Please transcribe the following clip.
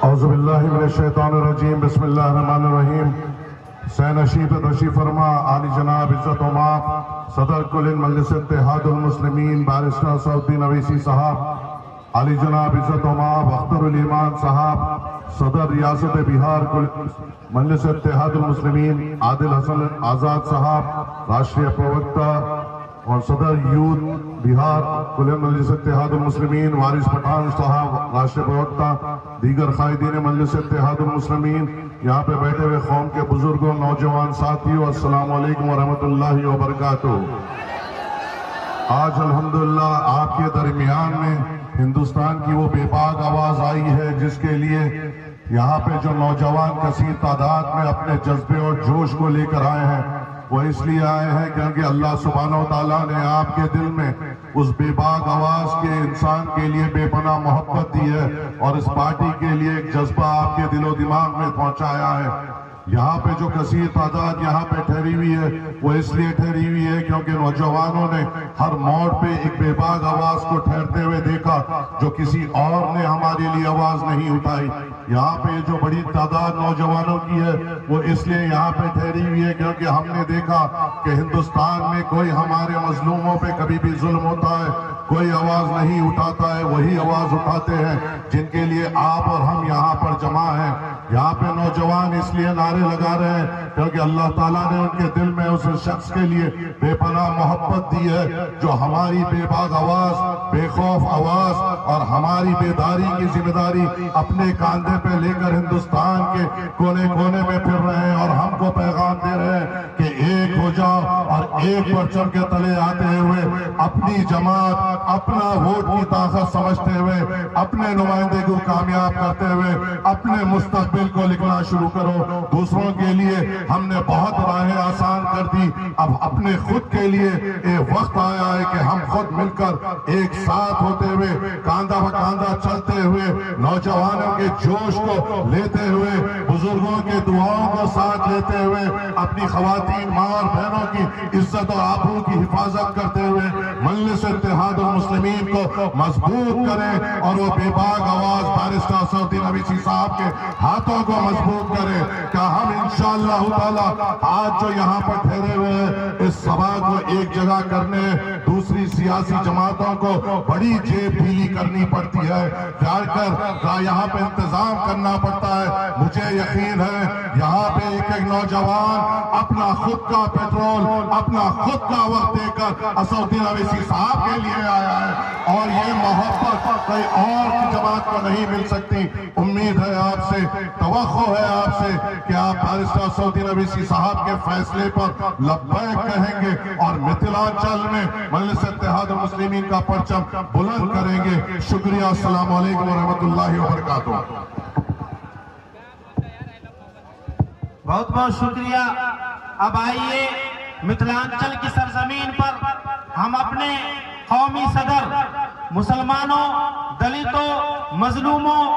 اعوذ باللہ من الشیطان الرجیم بسم اللہ الرحمن الرحیم سہ نشیب تشریف فرما عالی جناب عزت و مآب صدر کل مجلس اتحاد المسلمین بارسٹر سعود الدین اویسی صاحب، عالی جناب عزت و مآب اختر الایمان صاحب صدر ریاست بہار کل مجلس اتحاد المسلمین عادل حسن آزاد صاحب راشٹریہ پروکتا اور صدر یوتھ بہار کل مجلس اتحاد المسلمین وارث پٹھان صاحب راشٹریہ پروکتا، دیگر قائدین مجلس اتحاد المسلمین، یہاں پہ بیٹھے ہوئے قوم کے بزرگوں، نوجوان ساتھیوں، السلام علیکم ورحمۃ اللہ وبرکاتہ۔ آج الحمدللہ آپ کے درمیان میں ہندوستان کی وہ بے باک آواز آئی ہے جس کے لیے یہاں پہ جو نوجوان کثیر تعداد میں اپنے جذبے اور جوش کو لے کر آئے ہیں، وہ اس لیے آئے ہیں کیونکہ اللہ سبحانہ وتعالیٰ نے آپ کے دل میں اس بے باک آواز کے انسان کے لیے بے پناہ محبت دی ہے اور اس پارٹی کے لیے ایک جذبہ آپ کے دل و دماغ میں پہنچایا ہے۔ یہاں پہ جو کثیر تعداد یہاں پہ ٹھہری ہوئی ہے وہ اس لیے ٹھہری ہوئی ہے کیونکہ نوجوانوں نے ہر موڑ پہ ایک بے باک آواز کو ٹھہرتے ہوئے دیکھا جو کسی اور نے ہمارے لیے آواز نہیں اٹھائی۔ یہاں پہ جو بڑی تعداد نوجوانوں کی ہے وہ اس لیے یہاں پہ ٹھہری ہوئی ہے کیونکہ ہم نے دیکھا کہ ہندوستان میں کوئی ہمارے مظلوموں پہ کبھی بھی ظلم ہوتا ہے، کوئی آواز نہیں اٹھاتا ہے، وہی آواز اٹھاتے ہیں جن کے لیے آپ اور ہم یہاں پر جمع ہیں۔ یہاں پہ نوجوان اس لیے نعرے لگا رہے ہیں کیونکہ اللہ تعالیٰ نے ان کے دل میں اس شخص کے لیے بے پناہ محبت دی ہے جو ہماری بے باک آواز، بے خوف آواز اور ہماری بیداری کی ذمہ داری اپنے کاندھے پہ لے کر ہندوستان کے کونے کونے میں پھر رہے ہیں اور ہم کو پیغام دے رہے ہیں کہ ایک ہو جاؤ اور ایک پرچم کے تلے آتے ہوئے اپنی جماعت، اپنا ووٹ کی طاقت سمجھتے ہوئے، اپنے نمائندے کو کامیاب کرتے ہوئے اپنے مستقبل کو لکھنا شروع کرو۔ دوسروں کے لیے ہم نے بہت راہیں آسان کر دی، اب اپنے خود کے لیے ایک وقت آیا ہے کہ ہم خود مل کر ایک ساتھ ہوتے ہوئے، کاندھا بہ کاندھا چلتے ہوئے، نوجوانوں کے جوش کو لیتے ہوئے، بزرگوں کے دعاؤں کو ساتھ لیتے ہوئے، اپنی خواتین ماں اور بہنوں کی عزت اور آبرو کی حفاظت کرتے ہوئے مجلس اتحاد المسلمین کو مضبوط کریں اور وہ بے باک آواز بارسٹر سعود الدین اویسی صاحب کے ہاتھوں کو مضبوط کریں کہ ہم انشاءاللہ تعالی آج جو یہاں پر ٹھہرے ہوئے ہیں اس سبھا کو ایک جگہ کرنے، دوسری سیاسی جماعتوں کو بڑی جیب ڈھیلی کرنی پڑتی ہے، جا کر یہاں پہ انتظام کرنا پڑتا ہے۔ مجھے یقین ہے یہاں پہ ایک ایک نوجوان اپنا خود کا پیٹرول، اپنا خود کا وقت دے کر سعود الدین اویسی صاحب کے لیے آیا ہے اور یہ محبت کوئی اور کی جماعت کو نہیں مل سکتی۔ امید ہے آپ سے، توقع ہے آپ سے کہ آپ بارسٹر سعود الدین اویسی صاحب کے فیصلے پر لبیک کہیں گے اور متھیلانچل میں مجلس اتحاد المسلمین کا پرچم بلند کریں گے۔ شکریہ، السلام علیکم ورحمۃ اللہ وبرکاتہ۔ بہت بہت شکریہ۔ اب آئیے متھیلانچل کی سرزمین پر ہم اپنے قومی صدر، مسلمانوں، دلتوں، مظلوموں